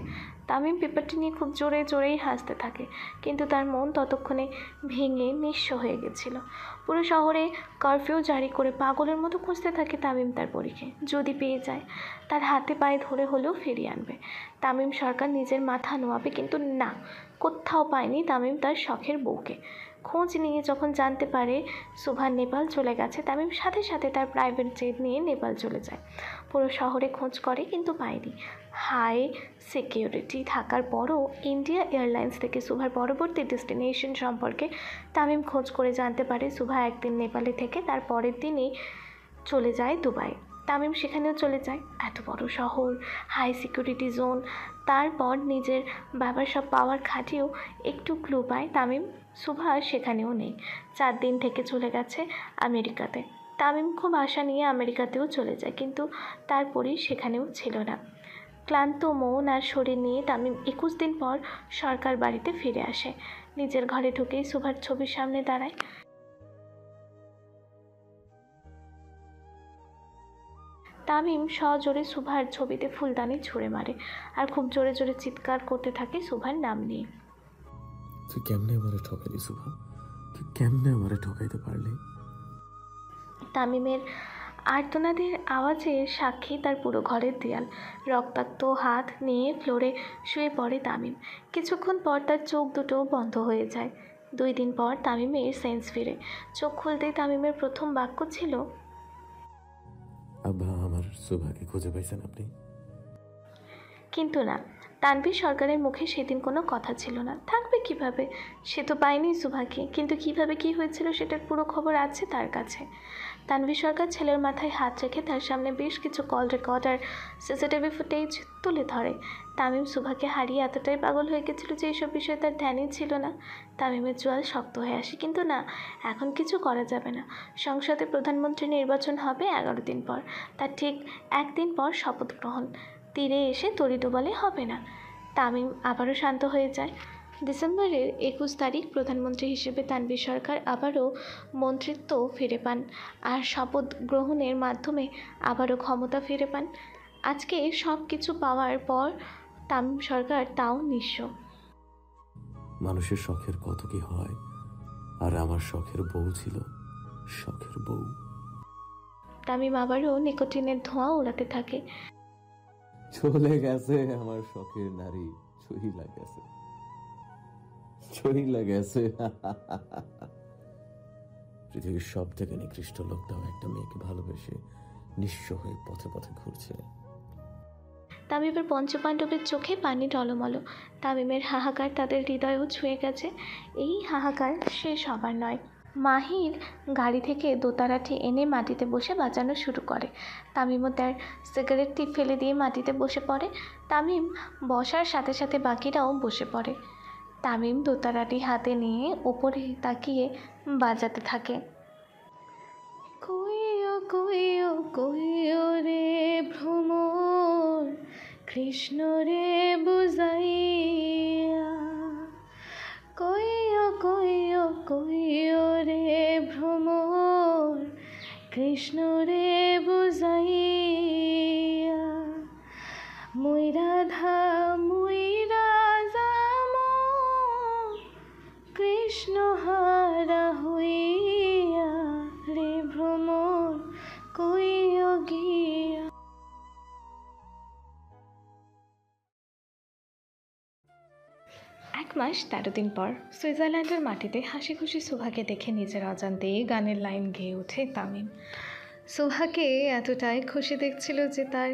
তামিম পেপারটি নিয়ে খুব জোরে জোরেই হাসতে থাকে, কিন্তু তার মন ততক্ষণে ভেঙে নিঃস্ব হয়ে গেছিল। পুরো শহরে কারফিউ জারি করে পাগলের মতো খুঁজতে থাকে তামিম তার পরীকে। যদি পেয়ে যায়, তার হাতে পায়ে ধরে হলেও ফিরিয়ে আনবে। তামিম সরকার নিজের মাথা নোয়াবে, কিন্তু না, কোথাও পায়নি তামিম তার শখের বউকে। খোঁজ নিয়ে যখন জানতে পারে সুভা নেপাল চলে গেছে, তামিম সাথে সাথে তার প্রাইভেট জেট নিয়ে নেপাল চলে যায়। পুরো শহরে খোঁজ করে, কিন্তু পায়নি। হাই সিকিউরিটি থাকার পরও ইন্ডিয়া এয়ারলাইন্স থেকে সুভার পরবর্তী ডেস্টিনেশন সম্পর্কে তামিম খোঁজ করে জানতে পারে সুভা একদিন নেপালে থেকে তার পরের দিনই চলে যায় দুবাই। তামিম সেখানেও চলে যায়। এত বড় শহর, হাই সিকিউরিটি জোন, তারপর নিজের বাবার সব পাওয়ার খাটিয়েও একটু ক্লু পায় তামিম, সুভা সেখানেও নেই। 4 দিন থেকে চলে গেছে আমেরিকাতে। তামিম খুব আশা নিয়ে আমেরিকাতেও চলে যায়, কিন্তু তারপরই সেখানেও ছিল না। ক্লান্ত মন আর শরীর নিয়ে তামিম 21 দিন পর সরকার বাড়িতে ফিরে আসে। নিজের ঘরে ঢুকেই সুভার ছবির সামনে দাঁড়ায়। তামিম সজোরে সুভার ছবিতে ফুলদানি ছুঁড়ে মারে আর খুব জোরে জোরে চিৎকার করতে থাকে সুভার নাম নিয়ে। তুই কেমনে আমারে ঠকাইলি সুভা, তুই কেমনে আমারে ঠকাইতে পারলি? তামিমের আর্তনাদের আওয়াজে সাক্ষী তার পুরো ঘরের দেয়াল। রক্তাক্ত হাত নিয়ে ফ্লোরে শুয়ে পড়ে তামিম। কিছুক্ষণ পর তার চোখ দুটো বন্ধ হয়ে যায়। 2 দিন পর তামিমের সেন্স ফিরে। চোখ খুলতেই তামিমের প্রথম বাক্য ছিল, আব্বা, আমার সুভাকে খুঁজে পাইছেন আপনি? কিন্তু না, তানভীর সরকারের মুখে সেদিন কোনো কথা ছিল না। থাকবে কিভাবে? সে তো পায়নি সুভাকে, কিন্তু কিভাবে কি হয়েছিল সেটার পুরো খবর আছে তার কাছে। তানভীর সরকার ছেলের মাথায় হাত রেখে তার সামনে বেশ কিছু কল রেকর্ড আর সিসিটিভি ফুটেজ তুলে ধরে। তামিম সুভাকে হারিয়ে এতটাই পাগল হয়ে গেছিল যে এইসব বিষয়ে তার ধ্যানই ছিল না। তামিমের জোয়াল শক্ত হয়ে আসে, কিন্তু না, এখন কিছু করা যাবে না। সংসদে প্রধানমন্ত্রী নির্বাচন হবে 11 দিন পর। তার ঠিক 1 দিন পর শপথ গ্রহণ। তীরে এসে তড়িত বলে হবে না। তামিম আবারও শান্ত হয়ে যায়। ডিসেম্বরের 21 তারিখ প্রধানমন্ত্রী হিসেবে তানভীর সরকার আবারও মন্ত্রিত্ব ফিরে পান আর শপথ গ্রহণের মাধ্যমে আবারও ক্ষমতা ফিরে পান। আজকে সব কিছু পাওয়ার পর তামিম সরকার তাও নিঃস্ব। মানুষের শখের কত কি হয়, আর আমার শখের বউ ছিল শখের বউ। তামিম আবারও নিকোটিনের ধোঁয়া উড়াতে থাকে। চলে গেছে আমার শখের নারী, চইলা গেছে, চইলা গেছে। পৃথিবীর সব থেকে নিকৃষ্ট লোকটাও একটা মেয়েকে ভালোবেসে নিঃস্ব হয়ে পথে পথে ঘুরছে। তামিমের পঞ্চপাণ্ডবের চোখে পানি টলমল। তামিমের হাহাকার তাদের হৃদয়ও ছুঁয়ে গেছে। এই হাহাকার শেষ হবার নয়। মাহির গাড়ি থেকে দোতারাটি এনে মাটিতে বসে বাজানো শুরু করে। তামিমও তার সিগারেটটি ফেলে দিয়ে মাটিতে বসে পড়ে। তামিম বসার সাথে সাথে বাকিরাও বসে পড়ে। তামিম দোতারাটি হাতে নিয়ে ওপরে তাকিয়ে বাজাতে থাকে। কইও কইও কইও রে ভ্রমর, কৃষ্ণ রে বুঝাইয়া। কইও কইও কইও রে ভ্রমর, কৃষ্ণ রে বুঝাইয়া। মুই রাধা মুই রাজাম, কৃষ্ণ হারা হইয়া রে ভ্রমর কইও গিয়া। 1 মাস 13 দিন পর সুইজারল্যান্ডের মাটিতে হাসি খুশি সুহাকে দেখে নিজের অজান্তেই গানের লাইন গেয়ে ওঠে তামিম। সুহাকে এতটাই খুশি দেখছিল যে তার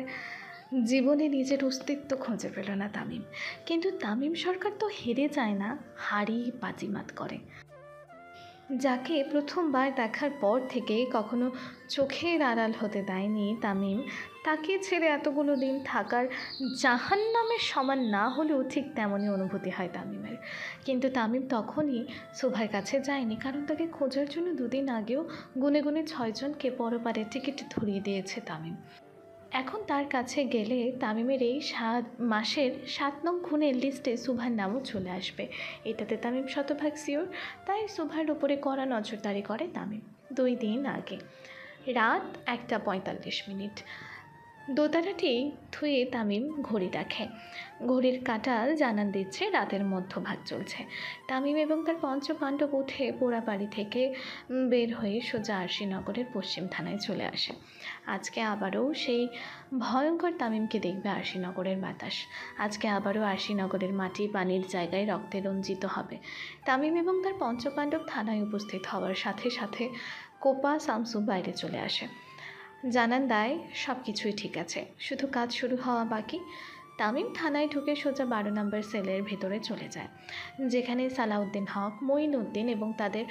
জীবনে নিজের অস্তিত্ব খুঁজে পেল না তামিম। কিন্তু তামিম সরকার তো হেরে যায় না, হারি বাজিমাত করে। যাকে প্রথমবার দেখার পর থেকে কখনো চোখের আড়াল হতে দেয়নি তামিম, তাকে ছেড়ে এতগুলো দিন থাকার জাহান্নামের সমান না হলেও ঠিক তেমনই অনুভূতি হয় তামিমের। কিন্তু তামিম তখনই সুভার কাছে যায়নি, কারণ তাকে খোঁজার জন্য 2 দিন আগেও গুনে গুনে 6 জনকে পরপারের টিকিট ধরিয়ে দিয়েছে তামিম। এখন তার কাছে গেলে তামিমের এই মাসের 7 নং খুনের লিস্টে সুভার নামও চলে আসবে, এটাতে তামিম শতভাগ শিওর। তাই সুভার উপরে কড়া নজরদারি করে তামিম। 2 দিন আগে রাত 1:45। দোতারাটি ধুয়ে তামিম ঘড়ি দেখে। ঘড়ির কাঁটাল জানান দিচ্ছে রাতের মধ্যভাগ চলছে। তামিম এবং তার পঞ্চপাণ্ডব উঠে পোড়া বাড়ি থেকে বের হয়ে সোজা আরশিনগরের পশ্চিম থানায় চলে আসে। আজকে আবারও সেই ভয়ঙ্কর তামিমকে দেখবে আরশিনগরের বাতাস। আজকে আবারও আরশিনগরের মাটি পানির জায়গায় রক্তে রঞ্জিত হবে। তামিম এবং তার পঞ্চপাণ্ডব থানায় উপস্থিত হওয়ার সাথে সাথে কোপা শামসু বাইরে চলে আসে। জানান দেয় সব কিছুই ঠিক আছে, শুধু কাজ শুরু হওয়া বাকি। তামিম থানায় ঢুকে সোজা 12 নম্বর সেলের ভেতরে চলে যায়, যেখানে সালাউদ্দিন হক, মঈনুদ্দিন এবং তাদের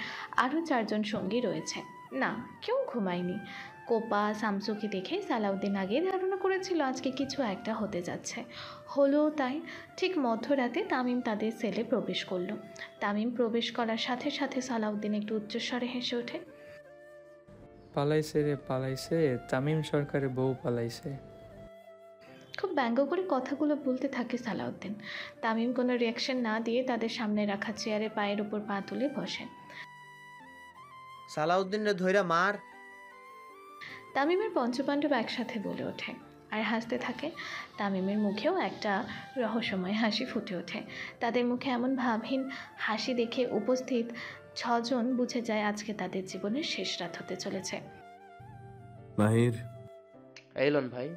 আরও 4 জন সঙ্গী রয়েছে। না, কেউ ঘুমায়নি। কোপা শামসুকে দেখে সালাউদ্দিন আগেই ধারণা করেছিল আজকে কিছু একটা হতে যাচ্ছে। হলো তাই। ঠিক মধ্যরাতে তামিম তাদের সেলে প্রবেশ করলো। তামিম প্রবেশ করার সাথে সাথে সালাউদ্দিন একটু উচ্চস্বরে হেসে ওঠে। পালাইছে রে পালাইছে, তামিম সরকারের বউ পালাইছে। খুব ব্যঙ্গ করে কথাগুলো বলতে থাকে সালাউদ্দিন। তামিম কোনো রিয়াকশন না দিয়ে তাদের সামনে রাখা চেয়ারে পায়ের উপর পা তুলে বসে। সালাউদ্দিনের ধৈরা মার। তামিমের পঞ্চপাণ্ডব একসাথে বলে ওঠে আর হাসতে থাকে। তামিমের মুখেও একটা রহস্যময় হাসি ফুটে ওঠে। তাদের মুখে এমন ভাবহীন হাসি দেখে উপস্থিত 6 জন বুঝে যায় আজকে তাদের জীবনের শেষ রাত হতে চলেছে। মাহির, এলন ভাই।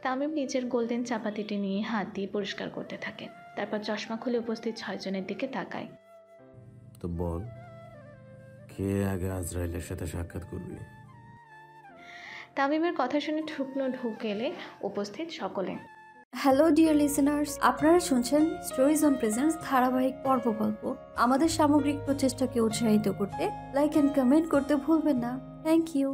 তামিম নিজের গোল্ডেন চাপাতিটি নিয়ে হাত দিয়ে পরিষ্কার করতে থাকে। তারপর চশমা খুলে উপস্থিত 6 জনের দিকে তাকায়। তো বল, কে আগে আজরাইলের সাথে সাক্ষাৎ করবি? তামিমের কথা শুনে ঠুকনো ঢুকেলে উপস্থিত সকলে। হ্যালো ডিয়ার লিসেনার্স, আপনারা শুনছেন স্টোরিজ অন প্রেজেন্স ধারাবাহিক পর্ব গল্প। আমাদের সামগ্রিক প্রচেষ্টাকে উৎসাহিত করতে লাইক অ্যান্ড কমেন্ট করতে ভুলবেন না। Thank you.